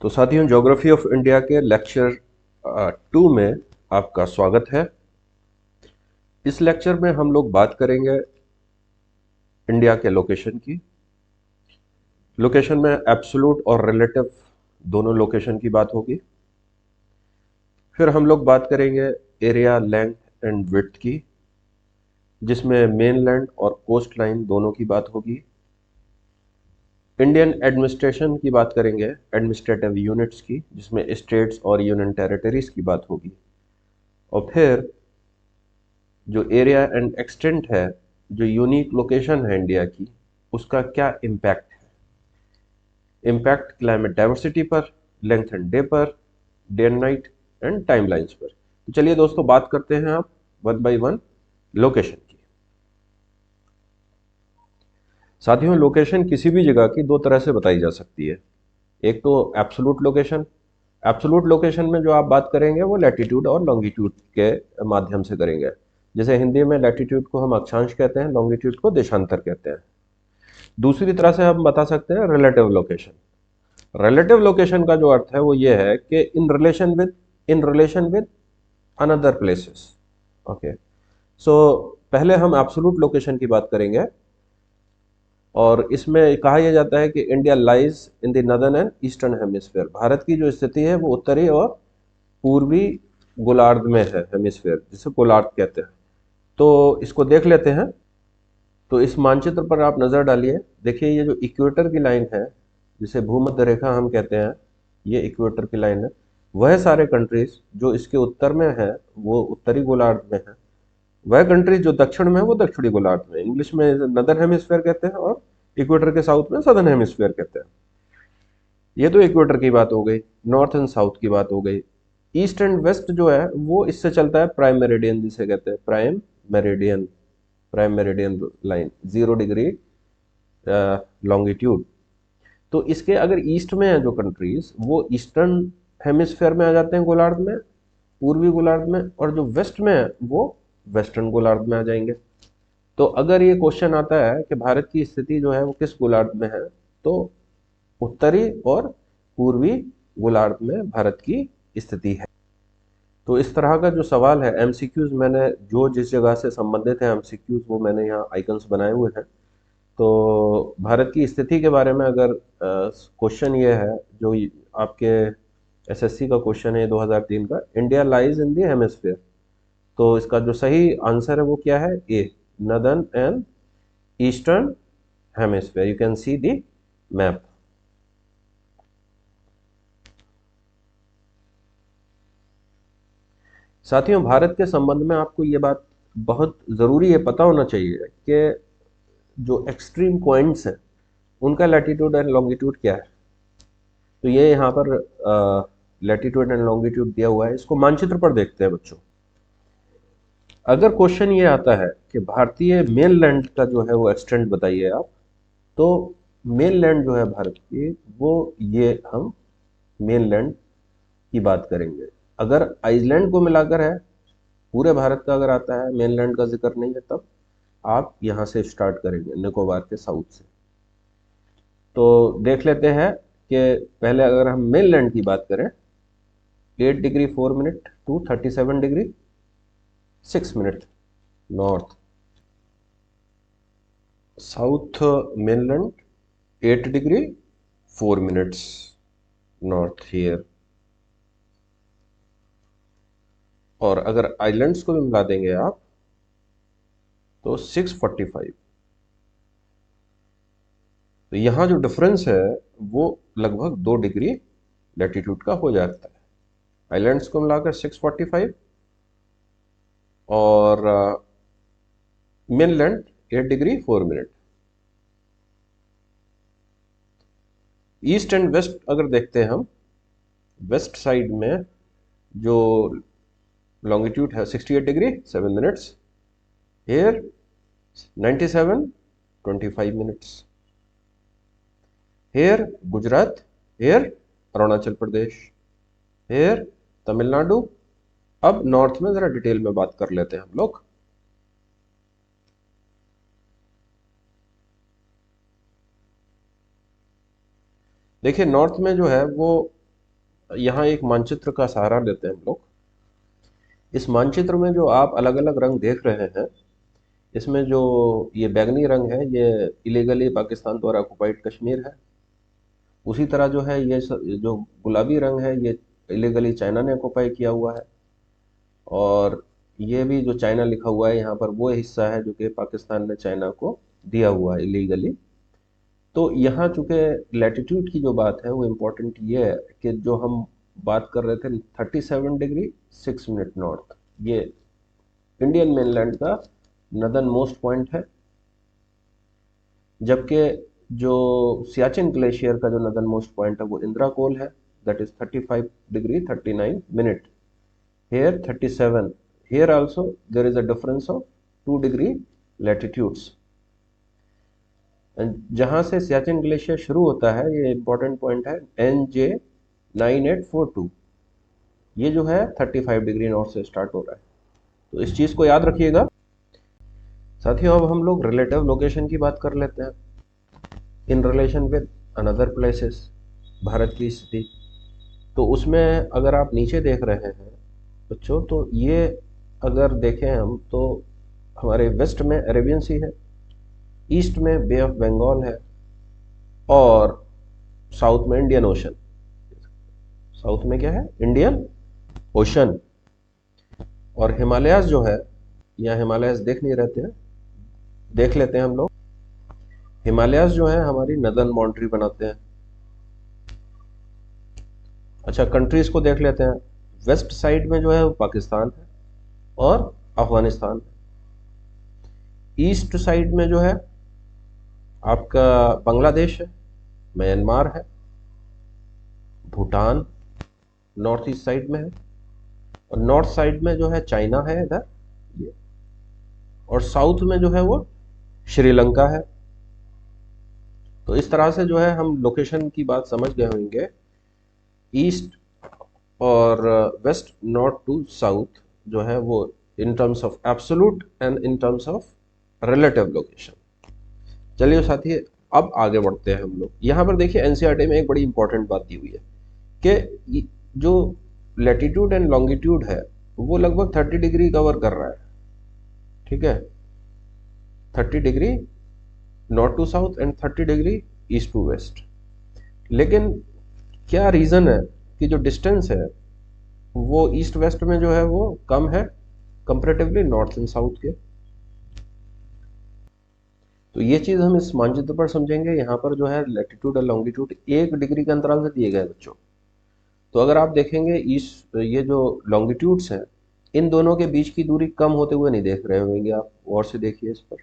तो साथियों, geography of India के लेक्चर 2 में आपका स्वागत है। इस लेक्चर में हम लोग बात करेंगे इंडिया के लोकेशन की। लोकेशन में एब्सोल्यूट और रिलेटिव दोनों लोकेशन की बात होगी। फिर हम लोग बात करेंगे एरिया, लेंथ एंड विड्थ की, जिसमें मेनलैंड और कोस्ट लाइन दोनों की बात होगी। इंडियन एडमिनिस्ट्रेशन की बात करेंगे, एडमिनिस्ट्रेटिव यूनिट्स की, जिसमें स्टेट्स और यूनियन टेरिटरीज की बात होगी। और फिर जो एरिया एंड एक्सटेंट है, जो यूनिक लोकेशन है इंडिया की, उसका क्या इम्पैक्ट है। इम्पैक्ट क्लाइमेट डाइवर्सिटी पर, लेंथ एंड डे पर, day and night and time lines पर। तो चलिए दोस्तों, बात करते हैं आप वन बाय वन लोकेशन की। साथियों, लोकेशन किसी भी जगह की दो तरह से बताई जा सकती है। एक तो एब्सोल्यूट लोकेशन। एब्सोल्यूट लोकेशन में जो आप बात करेंगे वो लैटिट्यूड और लॉन्गिट्यूड के माध्यम से करेंगे। जैसे हिंदी में लैटिट्यूड को हम अक्षांश कहते हैं, लॉन्गिट्यूड को देशांतर कहते हैं। दूसरी तरह से हम बता सकते हैं रिलेटिव लोकेशन। रिलेटिव लोकेशन का जो अर्थ है वो ये है कि in relation with another places. Okay, so पहले हम एब्सोल्यूट लोकेशन की बात करेंगे, और इसमें कहा यह जाता है कि India lies in the northern and eastern hemisphere. Bharat की जो स्थिति है वो उत्तरी और पूर्वी गोलार्ध में है, हेमिस्फीयर जिसे गोलार्ध कहते हैं। तो इसको देख लेते हैं। तो इस मानचित्र पर आप नज़र डालिए। देखिए, ये जो इक्वेटर की लाइन है, जिसे भूमध्य रेखा हम कहते हैं, ये इक्वेटर की लाइन है। वह सारे कंट्रीज जो इसके उत्तर में है वो उत्तरी गोलार्ध में है। वह कंट्रीज जो दक्षिण में है वो दक्षिणी गोलार्ध में। इंग्लिश में नदर्न हेमिस्फीयर कहते हैं और इक्वेटर के साउथ में सदर्न हेमिस्फीयर कहते हैं। ये तो इक्वेटर की बात हो गई, नॉर्थ एंड साउथ की बात हो गई। ईस्ट एंड वेस्ट जो है वो इससे चलता है प्राइम मेरिडियन, जिसे कहते हैं prime meridian. Prime meridian line 0 degree longitude. तो इसके अगर ईस्ट में है जो कंट्रीज, वो ईस्टर्न हेमिस्फेयर में आ जाते हैं, गोलार्ध में, पूर्वी गोलार्ध में। और जो वेस्ट में है वो वेस्टर्न गोलार्ध में आ जाएंगे। तो अगर ये क्वेश्चन आता है कि भारत की स्थिति जो है वो किस गोलार्ध में है, तो उत्तरी और पूर्वी गोलार्ध में भारत की स्थिति है। तो इस तरह का जो सवाल है, एमसीक्यूज, मैंने जो जिस जगह से संबंधित है एमसीक्यूज वो मैंने यहाँ आइकन्स बनाए हुए हैं। तो भारत की स्थिति के बारे में अगर क्वेश्चन ये है, जो आपके एसएससी का क्वेश्चन है 2003 का, India lies in the hemisphere, तो इसका जो सही आंसर है वो क्या है, A, northern and eastern hemisphere. You can see the map. साथियों, भारत के संबंध में आपको ये बात बहुत ज़रूरी है, पता होना चाहिए कि जो एक्सट्रीम पॉइंट्स हैं उनका लैटिट्यूड एंड लॉन्गिट्यूड क्या है। तो ये यहाँ पर लैटिट्यूड एंड लॉन्गिट्यूड दिया हुआ है। इसको मानचित्र पर देखते हैं बच्चों। अगर क्वेश्चन ये आता है कि भारतीय मेन लैंड का जो है वो एक्सटेंट बताइए आप, तो मेन लैंड जो है भारत की, वो ये हम मेन लैंड की बात करेंगे। अगर आइसलैंड को मिलाकर है, पूरे भारत का अगर आता है, मेनलैंड का जिक्र नहीं है, तब आप यहाँ से स्टार्ट करेंगे, निकोबार के साउथ से। तो देख लेते हैं कि पहले अगर हम मेनलैंड की बात करें, 8 degree 4 minute to 37 degree 6 minute north. South mainland 8 degree 4 minutes north here. और अगर आइलैंड्स को भी मिला देंगे आप तो 645। तो यहाँ जो डिफरेंस है वो लगभग 2 डिग्री लैटिट्यूड का हो जाता है। आइलैंड्स को मिलाकर 645 और mainland 8 degree 4 minute. East and west अगर देखते हैं हम, वेस्ट साइड में जो लॉन्गिट्यूड है 68 degree 7 minutes, here 97 25 minutes, here Gujarat, here Arunachal Pradesh, here Tamil Nadu. अब नॉर्थ में जरा डिटेल में बात कर लेते हैं हम लोग। देखिए, नॉर्थ में जो है वो यहाँ एक मानचित्र का सहारा लेते हैं हम लोग। इस मानचित्र में जो आप अलग अलग रंग देख रहे हैं, इसमें जो ये बैगनी रंग है ये इलीगली पाकिस्तान द्वारा ऑक्युपाइड कश्मीर है। उसी तरह जो है ये जो गुलाबी रंग है ये इलीगली चाइना ने ऑक्युपाई किया हुआ है। और ये भी जो चाइना लिखा हुआ है यहाँ पर वो हिस्सा है जो कि पाकिस्तान ने चाइना को दिया हुआ है इलीगली। तो यहाँ चूंकि लैटिट्यूड की जो बात है वो इम्पोर्टेंट ये है कि जो हम बात कर रहे थे 37 डिग्री 6 मिनट नॉर्थ, ये इंडियन मेनलैंड का नदर्न मोस्ट पॉइंट है। जबकि जो सियाचिन ग्लेशियर का जो नदर्न मोस्ट पॉइंट है वो इंदिरा कोल है, that is 35 degree 39 minute. here 37, here also there is a difference of 2 degree latitudes। जहां से सियाचिन ग्लेशियर शुरू होता है ये इंपॉर्टेंट पॉइंट है NJ9842, ये जो है 35 डिग्री नॉर्थ से स्टार्ट हो रहा है। तो इस चीज को याद रखिएगा। साथियों अब हम लोग रिलेटिव लोकेशन की बात कर लेते हैं इन relation with another places, Bharat की स्थिति। तो उसमें अगर आप नीचे देख रहे हैं बच्चों, तो ये अगर देखें हम तो हमारे वेस्ट में अरेबियन सी है, ईस्ट में बे ऑफ बंगाल है, और साउथ में इंडियन ओशन। साउथ में क्या है? Indian ocean. और हिमालयाज जो है, या हिमालयाज देख नहीं रहते हैं, देख लेते हैं हम लोग। हिमालयाज जो है हमारी नदर्न बाउंड्री बनाते हैं। अच्छा, कंट्रीज को देख लेते हैं। वेस्ट साइड में जो है वो पाकिस्तान है और अफगानिस्तान है। ईस्ट साइड में जो है आपका बांग्लादेश है, म्यांमार है, भूटान नॉर्थ ईस्ट साइड में है, और नॉर्थ साइड में जो है चाइना है इधर ये, और साउथ में जो है वो श्रीलंका है। तो इस तरह से जो है हम लोकेशन की बात समझ गए होंगे। ईस्ट और वेस्ट, नॉर्थ टू साउथ जो है वो in terms of absolute and in terms of relative location. चलिए साथी अब आगे बढ़ते हैं हम लोग। यहाँ पर देखिए एनसीईआरटी में एक बड़ी इंपॉर्टेंट बात दी हुई है कि जो लैटिट्यूड एंड लॉन्गिट्यूड है वो लगभग 30 डिग्री कवर कर रहा है। ठीक है, 30 degree north to south and 30 degree east to west. लेकिन क्या रीजन है कि जो डिस्टेंस है वो ईस्ट वेस्ट में जो है वो कम है कंपैरेटिवली नॉर्थ एंड साउथ के। तो ये चीज हम इस मानचित्र पर समझेंगे। यहाँ पर जो है लैटिट्यूड और लॉन्गिट्यूड 1 डिग्री के अंतराल से दिए गए बच्चों। तो अगर आप देखेंगे ईस्ट, ये जो लॉन्गिट्यूड्स हैं इन दोनों के बीच की दूरी कम होते हुए नहीं देख रहे होंगे आप, और से देखिए इस पर।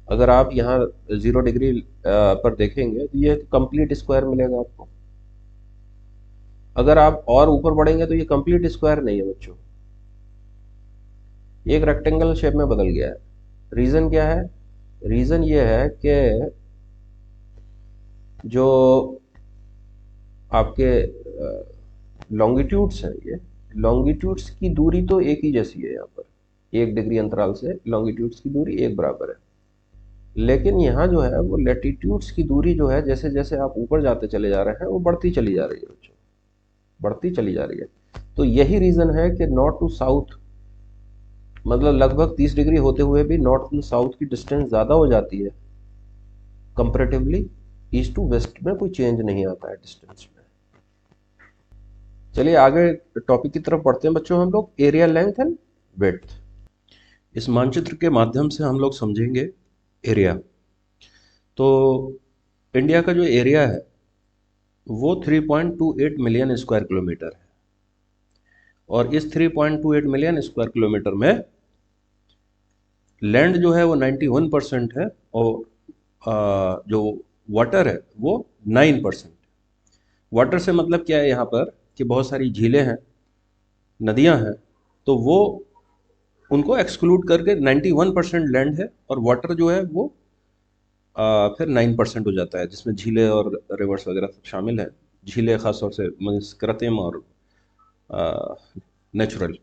अगर आप यहाँ 0 डिग्री पर देखेंगे तो ये कंप्लीट स्क्वायर मिलेगा आपको। अगर आप और ऊपर बढ़ेंगे तो ये कंप्लीट स्क्वायर नहीं है बच्चों, ये एक रेक्टेंगल शेप में बदल गया है। रीजन क्या है? रीजन ये है कि जो आपके लॉन्गिट्यूड्स हैं, ये लॉन्गिट्यूड्स की दूरी तो एक ही जैसी है। यहाँ पर 1 डिग्री अंतराल से लॉन्गिट्यूड्स की दूरी एक बराबर है। लेकिन यहाँ जो है वो लैटिट्यूड्स की दूरी जो है जैसे जैसे आप ऊपर जाते चले जा रहे हैं वो बढ़ती चली जा रही है बच्चों, बढ़ती चली जा रही है। तो यही रीजन है कि नॉर्थ टू साउथ, मतलब लगभग 30 डिग्री होते हुए भी नॉर्थ टू साउथ की डिस्टेंस ज्यादा हो जाती है कंपैरेटिवली। ईस्ट टू वेस्ट में कोई चेंज नहीं आता है डिस्टेंस में। चलिए आगे टॉपिक की तरफ बढ़ते हैं बच्चों हम लोग। Area length and width. इस मानचित्र के माध्यम से हम लोग समझेंगे एरिया। तो इंडिया का जो एरिया है वो 3.28 मिलियन स्क्वायर किलोमीटर है, और इस 3.28 मिलियन स्क्वायर किलोमीटर में लैंड जो है वो 91% है, और जो वाटर है वो 9%। वाटर से मतलब क्या है यहाँ पर कि बहुत सारी झीलें हैं, नदियाँ हैं, तो वो उनको एक्सक्लूड करके 91% लैंड है, और वाटर जो है वो फिर 9% हो जाता है, जिसमें झीलें और रिवर्स वगैरह सब शामिल है। झीलें खासतौर से कृत्रिम और नेचुरल।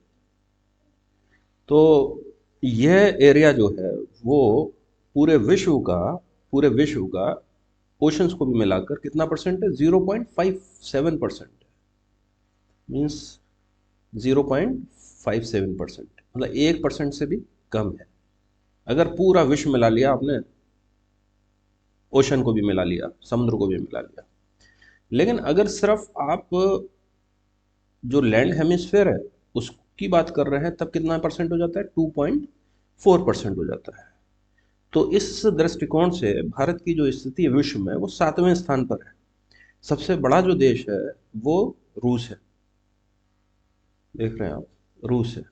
तो यह एरिया जो है वो पूरे विश्व का ओशंस को भी मिलाकर कितना परसेंट है? 0.57%, मीन्स 0.57%, मतलब 1% से भी कम है। अगर पूरा विश्व मिला लिया आपने, ओशन को भी मिला लिया, समुद्र को भी मिला लिया, लेकिन अगर सिर्फ आप जो लैंड हेमिस्फेयर है उसकी बात कर रहे हैं, तब कितना परसेंट हो जाता है? 2.4% हो जाता है। तो इस दृष्टिकोण से भारत की जो स्थिति है विश्व में, वो 7वें स्थान पर है। सबसे बड़ा जो देश है वो रूस है, देख रहे हैं आप, रूस है।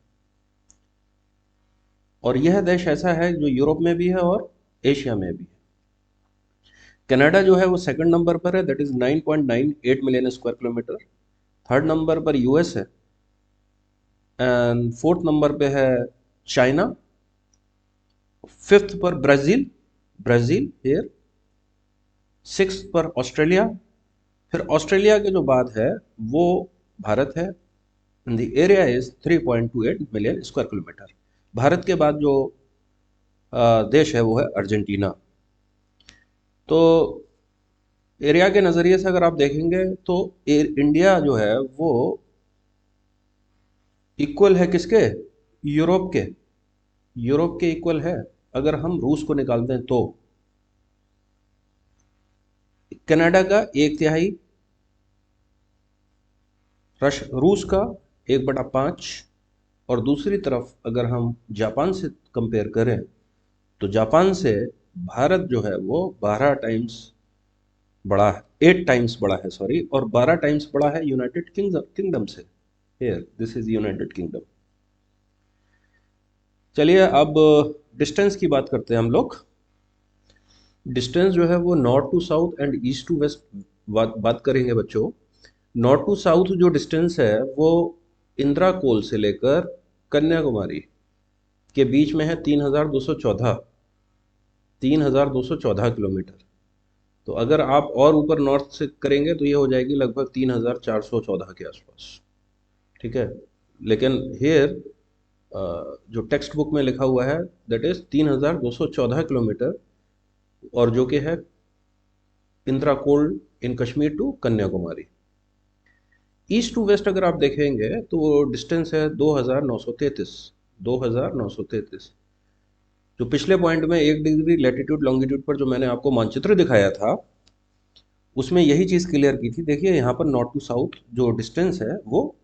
और यह देश ऐसा है जो यूरोप में भी है और एशिया में भी है। कनाडा जो है वो सेकंड नंबर पर है, that is 9.98 million square kilometre. Third number पर यूएस है, एंड फोर्थ नंबर पे है चाइना, फिफ्थ पर ब्राजील, ब्राजील हियर, सिक्स्थ पर ऑस्ट्रेलिया, फिर ऑस्ट्रेलिया के जो बाद है वो भारत है। The area is 3.28 million square kilometre. Bharat के बाद जो देश है वो है अर्जेंटीना। तो एरिया के नज़रिए से अगर आप देखेंगे तो इंडिया जो है वो इक्वल है किसके? यूरोप के, यूरोप के इक्वल है अगर हम रूस को निकाल दें तो। कनाडा का 1/3, रूस का 1/5, और दूसरी तरफ अगर हम जापान से कंपेयर करें तो जापान से भारत जो है वो 12 टाइम्स बड़ा है, 8 टाइम्स बड़ा है, सॉरी, और 12 टाइम्स बड़ा है यूनाइटेड किंगडम से। Here this is United kingdom. चलिए अब डिस्टेंस की बात करते हैं हम लोग। डिस्टेंस जो है वो north to south and east to west बात करेंगे बच्चों। नॉर्थ टू साउथ जो डिस्टेंस है वो इंदिरा कोल से लेकर कन्याकुमारी के बीच में है 3,214 किलोमीटर। तो अगर आप और ऊपर नॉर्थ से करेंगे तो ये हो जाएगी लगभग 3,414 के आसपास, ठीक है। लेकिन हेयर जो टेक्स्ट बुक में लिखा हुआ है दैट इज 3,214 किलोमीटर, और जो कि है Indira Col in Kashmir to Kanyakumari. East to west अगर आप देखेंगे तो वो डिस्टेंस है 2,933। जो पिछले पॉइंट में 1 डिग्री लैटिट्यूड लॉन्गिट्यूड पर जो मैंने आपको मानचित्र दिखाया था उसमें यही चीज़ क्लियर की थी। देखिए यहाँ पर नॉर्थ टू साउथ जो डिस्टेंस है वो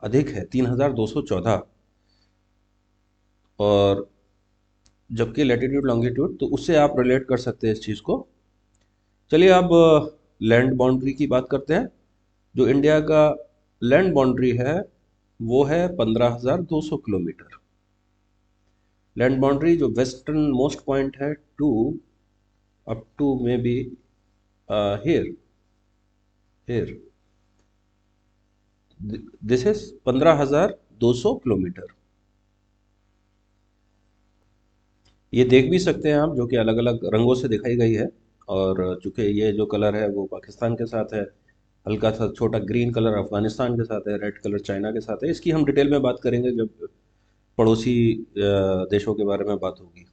अधिक है, 3,214, और जबकि लैटिट्यूड लॉन्गिट्यूड, तो उससे आप रिलेट कर सकते हैं इस चीज़ को। चलिए अब लैंड बाउंड्री की बात करते हैं। जो इंडिया का लैंड बाउंड्री है वो है 15,200 किलोमीटर। लैंड बाउंड्री जो वेस्टर्न मोस्ट पॉइंट है to up to may be here here this is 15,200 kilometre. ये देख भी सकते हैं आप, जो कि अलग अलग रंगों से दिखाई गई है, और चूंकि ये जो कलर है वो पाकिस्तान के साथ है, हल्का सा छोटा ग्रीन कलर अफगानिस्तान के साथ है, रेड कलर चाइना के साथ है। इसकी हम डिटेल में बात करेंगे जब पड़ोसी देशों के बारे में बात होगी।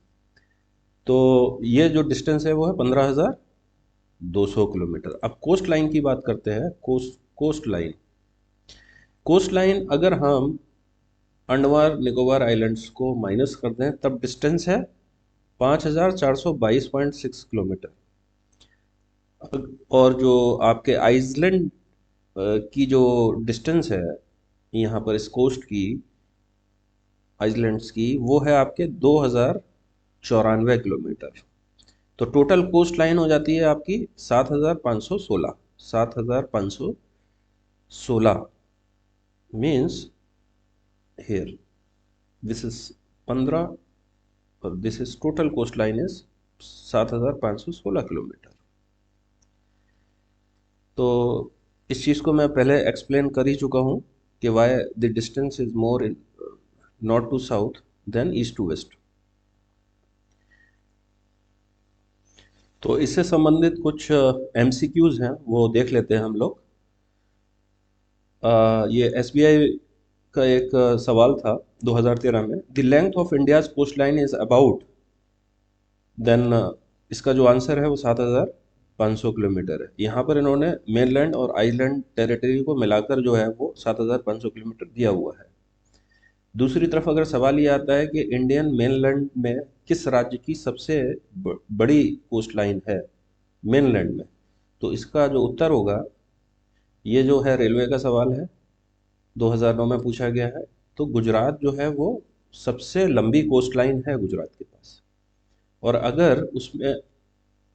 तो ये जो डिस्टेंस है वो है 15,200 किलोमीटर। अब कोस्ट लाइन की बात करते हैं। कोस्ट लाइन अगर हम अंडमान निकोबार आइलैंड्स को माइनस कर दें तब डिस्टेंस है 5,422.6 किलोमीटर। और जो आपके आइसलैंड की जो डिस्टेंस है यहाँ पर इस कोस्ट की, आइसलैंड्स की, वो है आपके 2,094 किलोमीटर। तो टोटल कोस्ट लाइन हो जाती है आपकी 7,516 मीन्स here this is 15 और this is total coast line is 7,516 kilometre. तो इस चीज़ को मैं पहले एक्सप्लेन कर ही चुका हूँ कि why the distance is more in north to south than east to west. तो इससे संबंधित कुछ MCQs हैं वो देख लेते हैं हम लोग। ये SBI का एक सवाल था 2013 में, the length of India's coast line is about, then इसका जो आंसर है वो 500 किलोमीटर है। यहाँ पर इन्होंने मेनलैंड और आइलैंड टेरिटरी को मिलाकर जो है वो 7,500 किलोमीटर दिया हुआ है। दूसरी तरफ अगर सवाल ये आता है कि इंडियन मेनलैंड में किस राज्य की सबसे बड़ी कोस्ट लाइन है मेनलैंड में, तो इसका जो उत्तर होगा, ये जो है रेलवे का सवाल है, 2009 में पूछा गया है। तो गुजरात जो है वो सबसे लंबी कोस्ट लाइन है गुजरात के पास। और अगर उसमें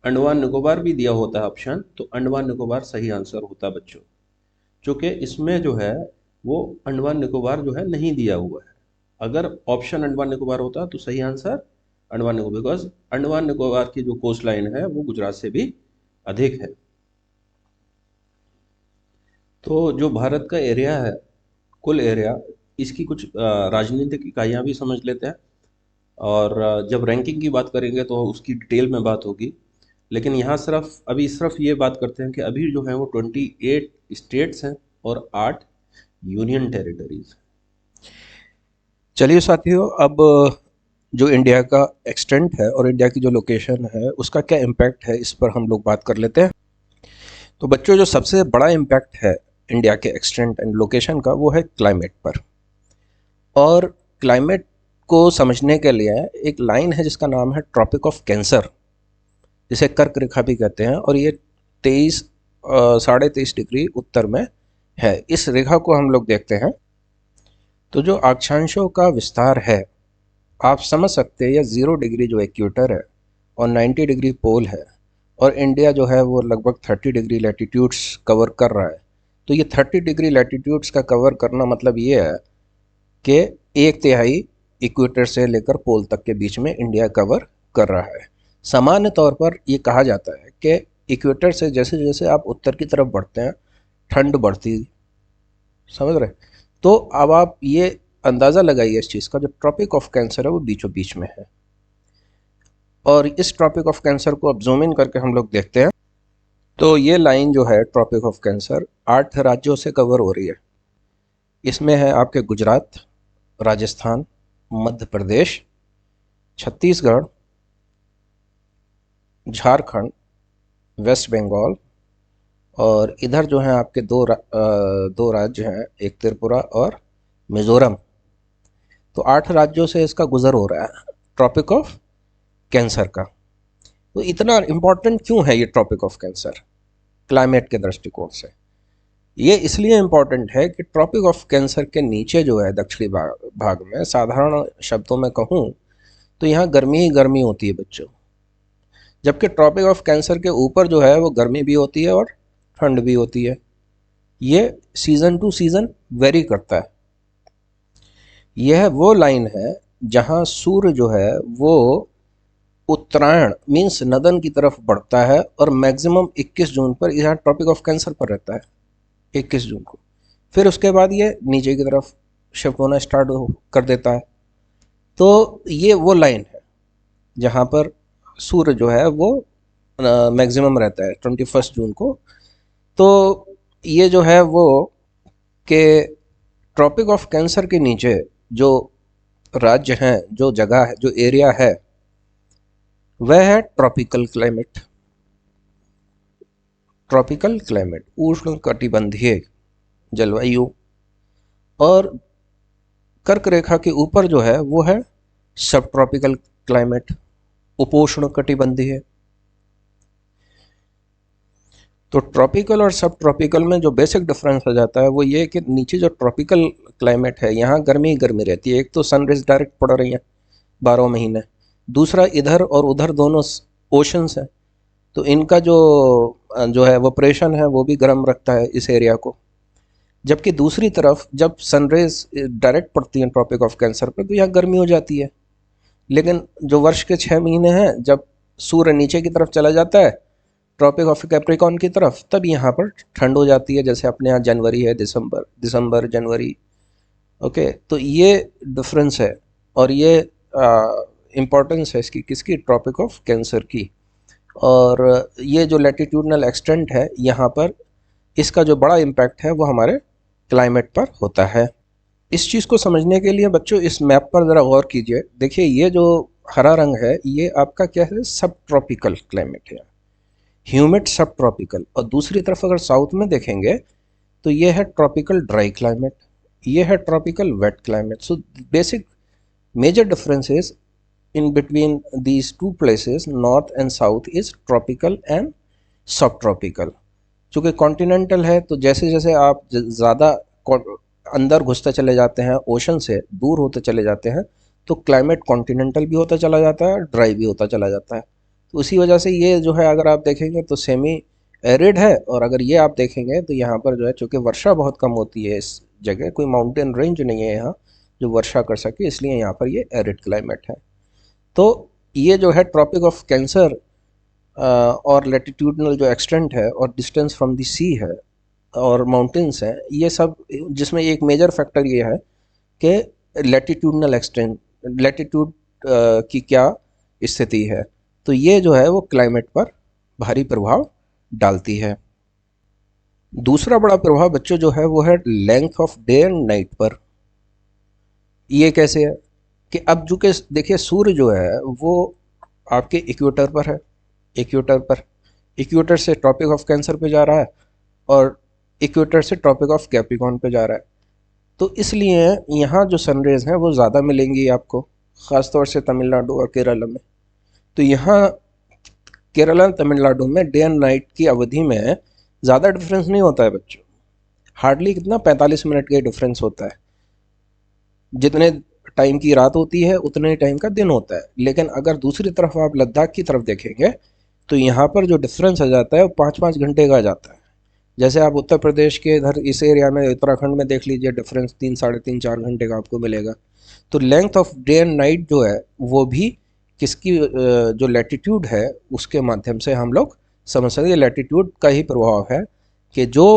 अंडमान निकोबार भी दिया होता है ऑप्शन, तो अंडमान निकोबार सही आंसर होता बच्चों, क्योंकि इसमें जो है वो अंडमान निकोबार जो है नहीं दिया हुआ है। अगर ऑप्शन अंडमान निकोबार होता तो सही आंसर अंडमान निकोबार, बिकॉज अंडमान निकोबार की जो कोस्ट लाइन है वो गुजरात से भी अधिक है। तो जो भारत का एरिया है, कुल एरिया, इसकी कुछ राजनीतिक इकाइयाँ भी समझ लेते हैं। और जब रैंकिंग की बात करेंगे तो उसकी डिटेल में बात होगी, लेकिन यहाँ सिर्फ ये बात करते हैं कि अभी जो है वो 28 स्टेट्स हैं और 8 यूनियन टेरिटरीज। चलिए साथियों, अब जो इंडिया का एक्सटेंट है और इंडिया की जो लोकेशन है उसका क्या इम्पैक्ट है, इस पर हम लोग बात कर लेते हैं। तो बच्चों, जो सबसे बड़ा इम्पैक्ट है इंडिया के एक्सटेंट एंड लोकेशन का, वो है क्लाइमेट पर। और क्लाइमेट को समझने के लिए एक लाइन है जिसका नाम है ट्रॉपिक ऑफ कैंसर, जिसे कर्क रेखा भी कहते हैं, और ये 23.5 डिग्री उत्तर में है। इस रेखा को हम लोग देखते हैं तो जो अक्षांशों का विस्तार है, आप समझ सकते हैं, या 0 डिग्री जो इक्वेटर है और 90 डिग्री पोल है, और इंडिया जो है वो लगभग 30 डिग्री लैटिट्यूड्स कवर कर रहा है। तो ये 30 डिग्री लैटिट्यूड्स का कवर करना मतलब ये है कि 1/3 इक्वेटर से लेकर पोल तक के बीच में इंडिया कवर कर रहा है। सामान्य तौर पर ये कहा जाता है कि इक्वेटर से जैसे जैसे आप उत्तर की तरफ बढ़ते हैं ठंड बढ़ती, समझ रहे। तो अब आप ये अंदाज़ा लगाइए इस चीज़ का, जो ट्रॉपिक ऑफ कैंसर है वो बीचों बीच में है। और इस ट्रॉपिक ऑफ कैंसर को अब जूम इन करके हम लोग देखते हैं तो ये लाइन जो है ट्रॉपिक ऑफ कैंसर 8 राज्यों से कवर हो रही है। इसमें है आपके गुजरात, राजस्थान, मध्य प्रदेश, छत्तीसगढ़, झारखंड, वेस्ट बंगाल, और इधर जो हैं आपके दो राज्य हैं, एक त्रिपुरा और मिज़ोरम। तो 8 राज्यों से इसका गुजर हो रहा है ट्रॉपिक ऑफ कैंसर का। तो इतना इम्पोर्टेंट क्यों है ये ट्रॉपिक ऑफ कैंसर क्लाइमेट के दृष्टिकोण से? ये इसलिए इम्पोर्टेंट है कि ट्रॉपिक ऑफ कैंसर के नीचे जो है दक्षिणी भाग में, साधारण शब्दों में कहूँ तो यहाँ गर्मी ही गर्मी होती है बच्चों, जबकि ट्रॉपिक ऑफ कैंसर के ऊपर जो है वो गर्मी भी होती है और ठंड भी होती है। ये सीज़न टू सीज़न वेरी करता है। यह वो लाइन है जहाँ सूर्य जो है वो उत्तरायण मीन्स नदन की तरफ बढ़ता है और मैक्सिमम 21 जून पर यहाँ ट्रॉपिक ऑफ कैंसर पर रहता है, 21 जून को। फिर उसके बाद ये नीचे की तरफ शिफ्ट होना स्टार्ट कर देता है। तो ये वो लाइन है जहाँ पर सूर्य जो है वो मैक्सिमम रहता है 21 जून को। तो ये जो है वो कि ट्रॉपिक ऑफ कैंसर के नीचे जो राज्य हैं, जो जगह है, जो एरिया है, वह है ट्रॉपिकल क्लाइमेट। ट्रॉपिकल क्लाइमेट उष्ण कटिबंधीय जलवायु। और कर्क रेखा के ऊपर जो है वो है सब ट्रॉपिकल क्लाइमेट, उपोष्ण कटिबंधीय। तो ट्रॉपिकल और सब ट्रॉपिकल में जो बेसिक डिफरेंस हो जाता है वो ये कि नीचे जो ट्रॉपिकल क्लाइमेट है यहाँ गर्मी ही गर्मी रहती है। एक तो सनरेज डायरेक्ट पड़ रही है 12 महीने, दूसरा इधर और उधर दोनों ओशंस हैं, तो इनका जो है वोपरेशन है वो भी गर्म रखता है इस एरिया को। जबकि दूसरी तरफ जब सनरेज डायरेक्ट पड़ती है ट्रॉपिक ऑफ कैंसर पर तो यहाँ गर्मी हो जाती है। लेकिन जो वर्ष के 6 महीने हैं, जब सूर्य नीचे की तरफ चला जाता है ट्रॉपिक ऑफ कैप्रिकॉर्न की तरफ, तब यहाँ पर ठंड हो जाती है। जैसे अपने यहाँ जनवरी है, दिसंबर जनवरी। ओके, तो ये डिफरेंस है और ये इम्पोर्टेंस है इसकी, किसकी? ट्रॉपिक ऑफ कैंसर की। और ये जो लैटिट्यूडनल एक्सटेंट है यहाँ पर, इसका जो बड़ा इम्पैक्ट है वो हमारे क्लाइमेट पर होता है। इस चीज़ को समझने के लिए बच्चों इस मैप पर ज़रा गौर कीजिए। देखिए ये जो हरा रंग है ये आपका क्या है? सब ट्रॉपिकल क्लाइमेट है। ह्यूमिड सब ट्रॉपिकल। और दूसरी तरफ अगर साउथ में देखेंगे तो ये है ट्रॉपिकल ड्राई क्लाइमेट, ये है tropical wet climate. So basic major differences in between these two places north and south is tropical and subtropical। चूँकि कॉन्टिनेंटल है तो जैसे जैसे आप ज़्यादा अंदर घुसते चले जाते हैं, ओशन से दूर होते चले जाते हैं, तो क्लाइमेट कॉन्टिनेंटल भी होता चला जाता है, ड्राई भी होता चला जाता है। तो उसी वजह से ये जो है अगर आप देखेंगे तो सेमी एरिड है, और अगर ये आप देखेंगे तो यहाँ पर जो है चूँकि वर्षा बहुत कम होती है इस जगह, कोई माउंटेन रेंज नहीं है यहाँ जो वर्षा कर सके, इसलिए यहाँ पर ये एरिड क्लाइमेट है। तो ये जो है ट्रॉपिक ऑफ कैंसर और लेटिट्यूडनल जो एक्सटेंट है और डिस्टेंस फ्रॉम द सी है और माउंटेन्स हैं, ये सब, जिसमें एक मेजर फैक्टर ये है कि लेटिट्यूडनल एक्सटेंट, लेटिट्यूड की क्या स्थिति है, तो ये जो है वो क्लाइमेट पर भारी प्रभाव डालती है। दूसरा बड़ा प्रभाव बच्चों जो है वो है length of day and night पर। ये कैसे है कि अब जो कि देखिए सूर्य जो है वो आपके इक्वेटर पर है, इक्वेटर पर, इक्वेटर से ट्रॉपिक ऑफ कैंसर पे जा रहा है और इक्वेटर से ट्रॉपिक ऑफ कैप्रिकॉर्न पे जा रहा है। तो इसलिए यहाँ जो सनरेज हैं वो ज़्यादा मिलेंगी आपको, ख़ासतौर से तमिलनाडु और केरला में। तो यहाँ केरला तमिलनाडु में डे एंड नाइट की अवधि में ज़्यादा डिफरेंस नहीं होता है बच्चों, हार्डली कितना 45 मिनट का डिफरेंस होता है। जितने टाइम की रात होती है उतने ही टाइम का दिन होता है। लेकिन अगर दूसरी तरफ आप लद्दाख की तरफ देखेंगे तो यहाँ पर जो डिफरेंस आ जाता है वो 5-5 घंटे का आ जाता है। जैसे आप उत्तर प्रदेश के इधर इस एरिया में उत्तराखंड में देख लीजिए, डिफरेंस 3, साढ़े 3, 4 घंटे का आपको मिलेगा। तो length of day and night जो है वो भी किसकी जो लैटिट्यूड है उसके माध्यम से हम लोग समझ सकते हैं। लैटिट्यूड का ही प्रभाव है कि जो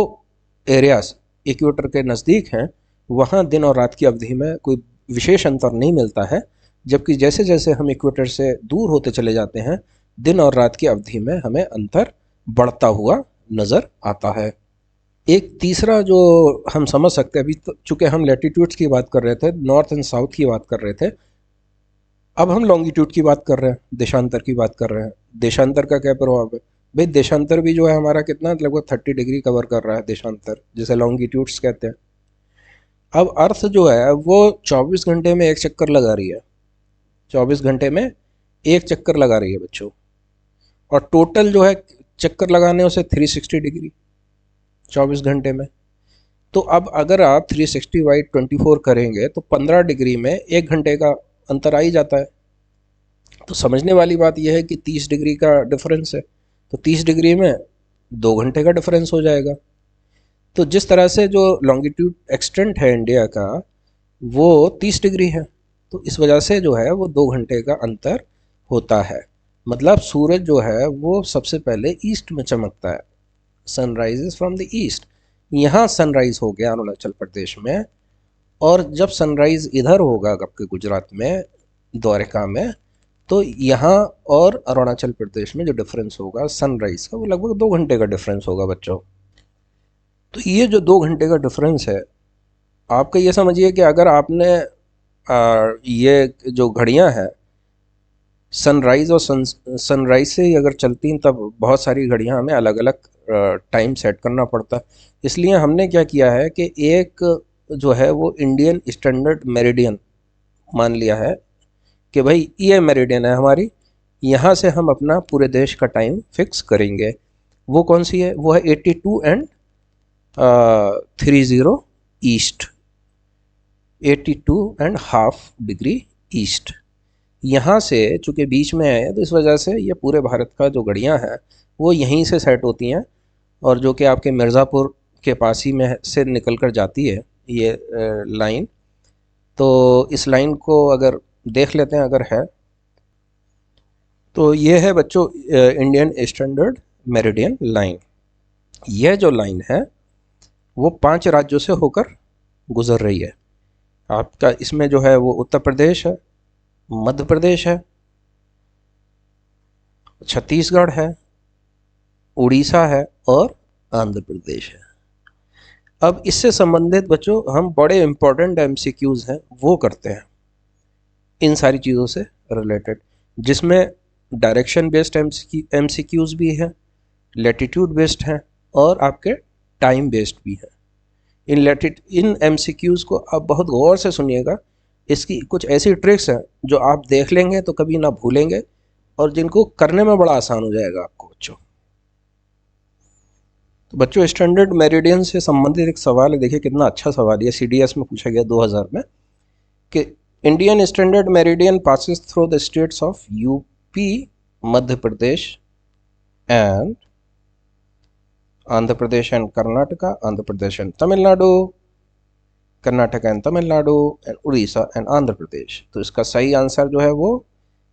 एरियाज इक्वेटर के नज़दीक हैं वहाँ दिन और रात की अवधि में कोई विशेष अंतर नहीं मिलता है, जबकि जैसे जैसे हम इक्वेटर से दूर होते चले जाते हैं दिन और रात की अवधि में हमें अंतर बढ़ता हुआ नज़र आता है। एक तीसरा जो हम समझ सकते हैं, अभी तो चूँकि हम लैटिट्यूड्स की बात कर रहे थे, नॉर्थ एंड साउथ की बात कर रहे थे, अब हम लॉन्गिट्यूड की बात कर रहे हैं, देशांतर की बात कर रहे हैं। देशांतर का क्या प्रभाव है भाई? देशांतर भी जो है हमारा कितना लगभग 30 डिग्री कवर कर रहा है देशांतर, जिसे लॉन्गिट्यूड्स कहते हैं। अब अर्थ जो है वो 24 घंटे में एक चक्कर लगा रही है, 24 घंटे में एक चक्कर लगा रही है बच्चों, और टोटल जो है चक्कर लगाने उसे 360 डिग्री 24 घंटे में। तो अब अगर आप 360 बाई 24 करेंगे तो 15 डिग्री में एक घंटे का अंतर आ ही जाता है। तो समझने वाली बात यह है कि 30 डिग्री का डिफरेंस है, तो 30 डिग्री में 2 घंटे का डिफरेंस हो जाएगा। तो जिस तरह से जो लॉन्गिट्यूड एक्सटेंट है इंडिया का वो 30 डिग्री है, तो इस वजह से जो है वो 2 घंटे का अंतर होता है। मतलब सूरज जो है वो सबसे पहले ईस्ट में चमकता है, सनराइज फ्रॉम द ईस्ट। यहाँ सनराइज हो गया अरुणाचल प्रदेश में, और जब सनराइज इधर होगा आपके गुजरात में द्वारका में, तो यहाँ और अरुणाचल प्रदेश में जो डिफरेंस होगा सनराइज का वो लगभग 2 घंटे का डिफरेंस होगा बच्चों। तो ये जो 2 घंटे का डिफरेंस है, आपका ये समझिए कि अगर आपने ये जो घड़ियाँ हैं सनराइज़ और सनराइज़ से ही अगर चलती हैं, तब बहुत सारी घड़ियाँ हमें अलग अलग टाइम सेट करना पड़ता है। इसलिए हमने क्या किया है कि एक जो है वो इंडियन स्टैंडर्ड मेरिडियन मान लिया है कि भाई ये मेरिडियन है हमारी, यहाँ से हम अपना पूरे देश का टाइम फिक्स करेंगे। वो कौन सी है? वो है 82 एंड 30 ईस्ट, 82.5 डिग्री ईस्ट। यहाँ से चूँकि बीच में है तो इस वजह से ये पूरे भारत का जो घड़ियाँ हैं वो यहीं से सेट होती हैं, और जो कि आपके मिर्ज़ापुर के पास ही में से निकल कर जाती है ये लाइन। तो इस लाइन को अगर देख लेते हैं, अगर है तो ये है बच्चों इंडियन स्टैंडर्ड मेरिडियन लाइन। यह जो लाइन है वो 5 राज्यों से होकर गुजर रही है आपका। इसमें जो है वो उत्तर प्रदेश है, मध्य प्रदेश है, छत्तीसगढ़ है, उड़ीसा है और आंध्र प्रदेश है। अब इससे संबंधित बच्चों हम बड़े इम्पोर्टेंट एमसीक्यूज़ हैं वो करते हैं इन सारी चीज़ों से रिलेटेड, जिसमें डायरेक्शन बेस्ड एमसीक्यूज़ भी है लैटिट्यूड बेस्ड हैं और आपके टाइम बेस्ड भी हैं। इन एमसीक्यूज़ को आप बहुत गौर से सुनिएगा, इसकी कुछ ऐसी ट्रिक्स हैं जो आप देख लेंगे तो कभी ना भूलेंगे और जिनको करने में बड़ा आसान हो जाएगा आपको बच्चों। तो बच्चों स्टैंडर्ड मेरिडियन से संबंधित एक सवाल है, देखिए कितना अच्छा सवाल है, सीडीएस में पूछा गया 2000 में कि Indian standard meridian passes through the states of UP, Madhya Pradesh and Andhra Pradesh and Karnataka, Andhra Pradesh and Tamil Nadu, Karnataka and Tamil Nadu and Orissa and Andhra Pradesh. तो इसका सही आंसर जो है वो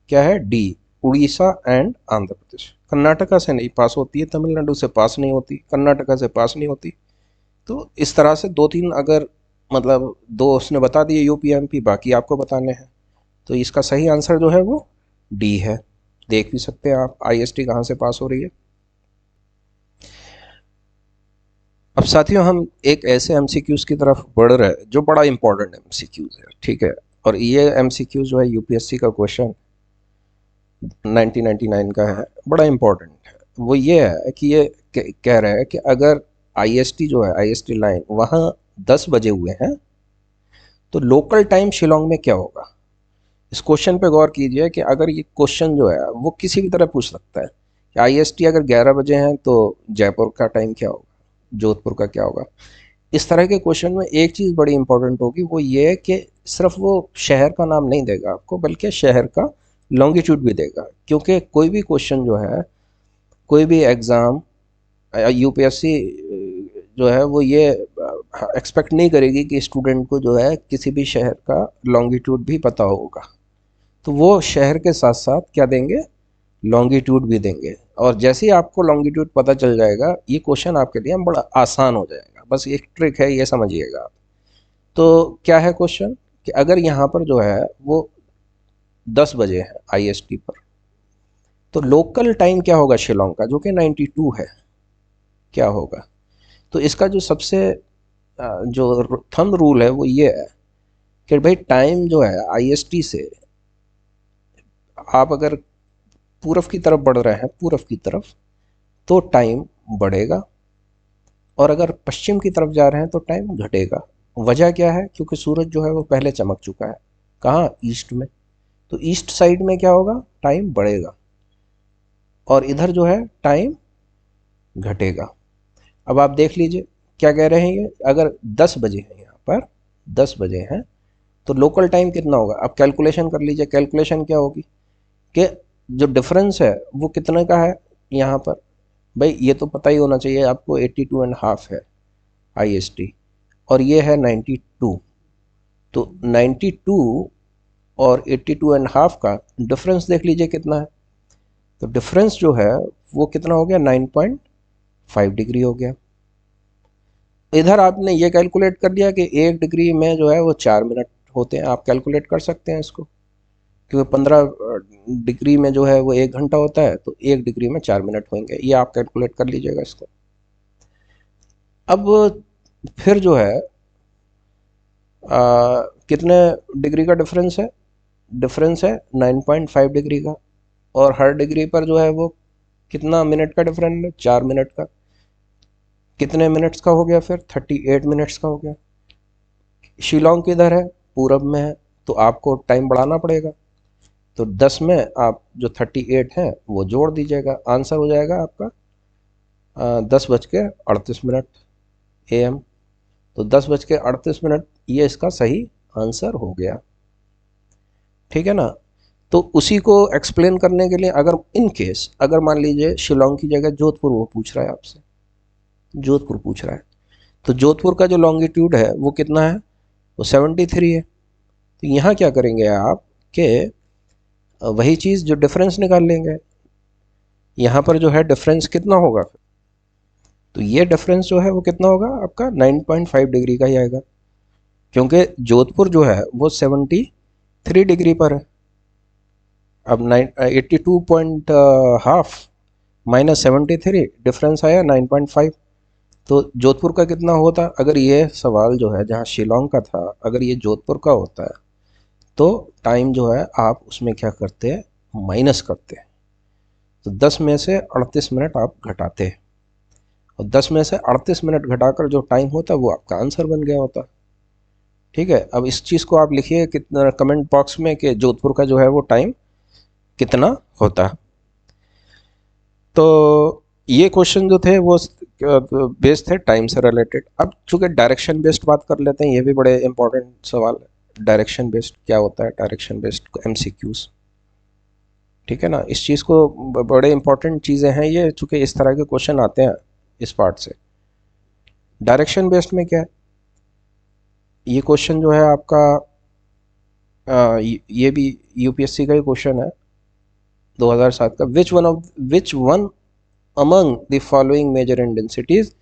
क्या है, डी, उड़ीसा एंड आंध्र प्रदेश। कर्नाटका से नहीं पास होती है, तमिलनाडु से पास नहीं होती, कर्नाटका से पास नहीं होती। तो इस तरह से दो तीन अगर मतलब दो उसने बता दिए यूपी एमपी, बाकी आपको बताने हैं। तो इसका सही आंसर जो है वो डी है। देख भी सकते हैं आप आईएसटी कहाँ से पास हो रही है। अब साथियों हम एक ऐसे एमसीक्यूज़ की तरफ बढ़ रहे हैं जो बड़ा इंपॉर्टेंट एमसीक्यूज़ है, ठीक है। और ये एमसीक्यूज़ जो है यूपीएससी का क्वेश्चन 1999 का है, बड़ा इंपॉर्टेंट है। वो ये है कि ये कह रहा है कि अगर आईएसटी जो है, आईएसटी लाइन वहाँ 10 बजे हुए हैं तो लोकल टाइम शिलोंग में क्या होगा। इस क्वेश्चन पे गौर कीजिए कि अगर ये क्वेश्चन जो है वो किसी भी तरह पूछ सकता है कि आईएसटी अगर 11 बजे हैं तो जयपुर का टाइम क्या होगा, जोधपुर का क्या होगा। इस तरह के क्वेश्चन में एक चीज़ बड़ी इंपॉर्टेंट होगी, वो ये है कि सिर्फ वो शहर का नाम नहीं देगा आपको, बल्कि शहर का लॉन्गिट्यूड भी देगा। क्योंकि कोई भी क्वेश्चन जो है, कोई भी एग्ज़ाम यूपीएससी जो है वो ये एक्सपेक्ट नहीं करेगी कि स्टूडेंट को जो है किसी भी शहर का लॉन्गिट्यूड भी पता होगा। तो वो शहर के साथ साथ क्या देंगे, लॉन्गिट्यूड भी देंगे। और जैसे ही आपको लॉन्गिट्यूड पता चल जाएगा, ये क्वेश्चन आपके लिए बड़ा आसान हो जाएगा। बस एक ट्रिक है, ये समझिएगा आप। तो क्या है क्वेश्चन कि अगर यहाँ पर जो है वो 10 बजे है आईएसटी पर, तो लोकल टाइम क्या होगा शिलोंग का, जो कि 92 है, क्या होगा। तो इसका जो सबसे जो थंब रूल है वो ये है कि भाई टाइम जो है आईएसटी से आप अगर पूरब की तरफ बढ़ रहे हैं, पूरब की तरफ, तो टाइम बढ़ेगा, और अगर पश्चिम की तरफ जा रहे हैं तो टाइम घटेगा। वजह क्या है, क्योंकि सूरज जो है वो पहले चमक चुका है, कहाँ, ईस्ट में। तो ईस्ट साइड में क्या होगा, टाइम बढ़ेगा, और इधर जो है टाइम घटेगा। अब आप देख लीजिए क्या कह रहे हैं ये, अगर 10 बजे हैं यहाँ पर, 10 बजे हैं तो लोकल टाइम कितना होगा। अब कैलकुलेशन कर लीजिए, कैलकुलेशन क्या होगी कि जो डिफरेंस है वो कितने का है यहाँ पर। भाई ये तो पता ही होना चाहिए आपको, 82.5 है आईएसटी और ये है 92। तो 92 और 82.5 का डिफरेंस देख लीजिए कितना है। तो डिफरेंस जो है वो कितना हो गया, 9.5 डिग्री हो गया। इधर आपने ये कैलकुलेट कर दिया कि 1 डिग्री में जो है वो 4 मिनट होते हैं। आप कैलकुलेट कर सकते हैं इसको, क्योंकि 15 डिग्री में जो है वो 1 घंटा होता है, तो 1 डिग्री में 4 मिनट होंगे। ये आप कैलकुलेट कर लीजिएगा इसको। अब फिर जो है कितने डिग्री का डिफरेंस है, डिफरेंस है 9.5 डिग्री का, और हर डिग्री पर जो है वो कितना मिनट का डिफरेंस है, 4 मिनट का। कितने मिनट्स का हो गया फिर, 38 मिनट्स का हो गया। शिलोंग किधर है, पूरब में है, तो आपको टाइम बढ़ाना पड़ेगा। तो 10 में आप जो 38 है वो जोड़ दीजिएगा, आंसर हो जाएगा आपका 10:38 AM। तो 10:38, ये इसका सही आंसर हो गया, ठीक है ना। तो उसी को एक्सप्लेन करने के लिए अगर इन केस, अगर मान लीजिए शिलोंग की जगह जोधपुर वो पूछ रहा है आपसे, जोधपुर पूछ रहा है, तो जोधपुर का जो लॉन्गिट्यूड है वो कितना है, वो 73 है। तो यहाँ क्या करेंगे आप कि वही चीज़ जो डिफरेंस निकाल लेंगे। यहाँ पर जो है डिफरेंस कितना होगा, तो ये डिफरेंस जो है वो कितना होगा आपका, 9.5 डिग्री का ही आएगा, क्योंकि जोधपुर जो है वो 73 डिग्री पर है। अब 82.5 माइनस 73, डिफरेंस आया 9.5। तो जोधपुर का कितना होता, अगर ये सवाल जो है जहाँ शिलोंग का था, अगर ये जोधपुर का होता है तो टाइम जो है आप उसमें क्या करते हैं, माइनस करते हैं। तो 10 में से 38 मिनट आप घटाते हैं, और 10 में से 38 मिनट घटाकर जो टाइम होता है वो आपका आंसर बन गया होता। ठीक है, अब इस चीज़ को आप लिखिए कितना कमेंट बॉक्स में कि जोधपुर का जो है वो टाइम कितना होता। तो ये क्वेश्चन जो थे वो बेस्ड थे टाइम से रिलेटेड। अब चूंकि डायरेक्शन बेस्ड बात कर लेते हैं, ये भी बड़े इंपॉर्टेंट सवाल है। डायरेक्शन बेस्ड क्या होता है? डायरेक्शन बेस्ड एमसीक्यूज, ठीक है ना, इस चीज़ को बड़े इंपॉर्टेंट चीज़ें हैं ये, चूंकि इस तरह के क्वेश्चन आते हैं इस पार्ट से। डायरेक्शन बेस्ड में क्या है, ये क्वेश्चन जो है आपका ये भी यूपीएससी का ही क्वेश्चन है 2007 का। Which one among the following major Indian cities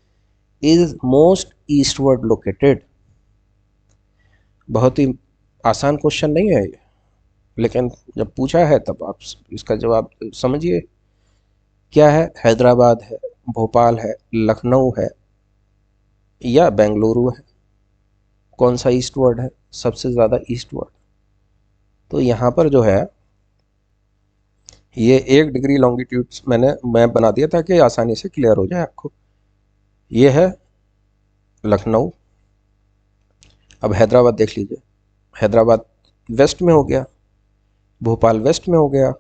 is most eastward located. बहुत ही आसान क्वेश्चन नहीं है ये, लेकिन जब पूछा है तब आप इसका जवाब समझिए क्या है। हैदराबाद है, भोपाल है, लखनऊ है, या बेंगलुरु है। कौन सा ईस्ट वर्ड है? सबसे ज़्यादा ईस्ट वर्ड। तो यहाँ पर जो है ये 1 डिग्री लॉन्गिट्यूड मैं बना दिया ताकि आसानी से क्लियर हो जाए आपको। ये है लखनऊ। अब हैदराबाद देख लीजिए, हैदराबाद वेस्ट में हो गया, भोपाल वेस्ट में हो गया,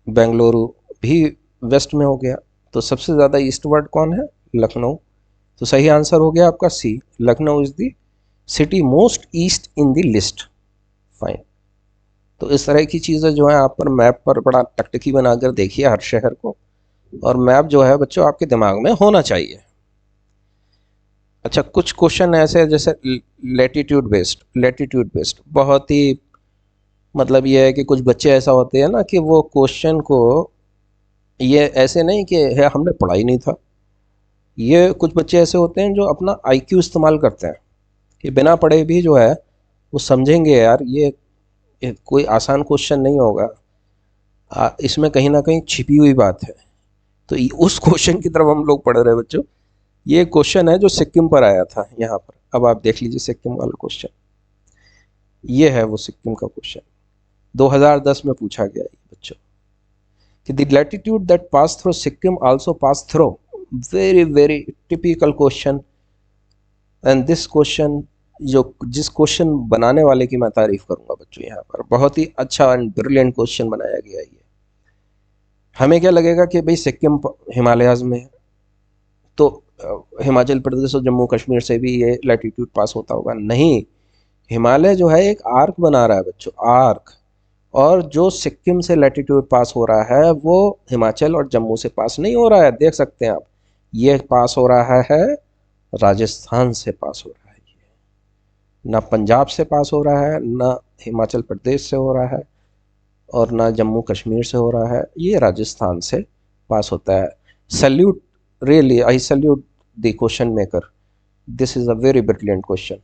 बेंगलुरु भी वेस्ट में हो गया। तो सबसे ज़्यादा ईस्ट वर्ड कौन है? लखनऊ। तो सही आंसर हो गया आपका C, Lucknow is the city most east in the list. Fine. तो इस तरह की चीज़ें जो है आप पर मैप पर बड़ा टकटकी बनाकर देखिए हर शहर को, और मैप जो है बच्चों आपके दिमाग में होना चाहिए। अच्छा, कुछ क्वेश्चन ऐसे जैसे लेटीट्यूड बेस्ड बहुत ही, मतलब ये है कि कुछ बच्चे ऐसा होते हैं ना कि वो क्वेश्चन को, ये ऐसे नहीं कि है हमने पढ़ा ही नहीं था, ये कुछ बच्चे ऐसे होते हैं जो अपना आईक्यू इस्तेमाल करते हैं कि बिना पढ़े भी जो है वो समझेंगे यार ये कोई आसान क्वेश्चन नहीं होगा, इसमें कहीं ना कहीं छिपी हुई बात है। तो उस क्वेश्चन की तरफ हम लोग पढ़ रहे हैं बच्चों। ये क्वेश्चन है जो सिक्किम पर आया था यहाँ पर। अब आप देख लीजिए सिक्किम वाला क्वेश्चन, ये है वो सिक्किम का क्वेश्चन, 2010 में पूछा गया है बच्चों कि the latitude that pass through Sikkim also pass through. Very very typical question. And this question, जो जिस क्वेश्चन बनाने वाले की मैं तारीफ करूंगा बच्चों, यहाँ पर बहुत ही अच्छा एंड ब्रिलियंट क्वेश्चन बनाया गया है ये। हमें क्या लगेगा कि भाई सिक्किम हिमालयाज में है, तो हिमाचल प्रदेश और जम्मू कश्मीर से भी ये लैटिट्यूड पास होता होगा। नहीं, हिमालय जो है एक आर्क बना रहा है बच्चों, आर्क। और जो सिक्किम से लैटिट्यूड पास हो रहा है वो हिमाचल और जम्मू से पास नहीं हो रहा है। देख सकते हैं आप, ये पास हो रहा है राजस्थान से पास हो रहा है, ये ना पंजाब से पास हो रहा है, ना हिमाचल प्रदेश से हो रहा है, और ना जम्मू कश्मीर से हो रहा है, ये राजस्थान से पास होता है। Salute, really I salute the question maker, this is a very brilliant question.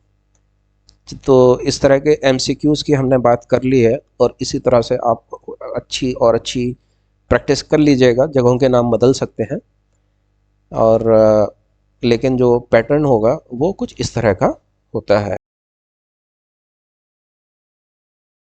तो इस तरह के एमसीक्यूज़ की हमने बात कर ली है, और इसी तरह से आप अच्छी प्रैक्टिस कर लीजिएगा। जगहों के नाम बदल सकते हैं, और लेकिन जो पैटर्न होगा वो कुछ इस तरह का होता है।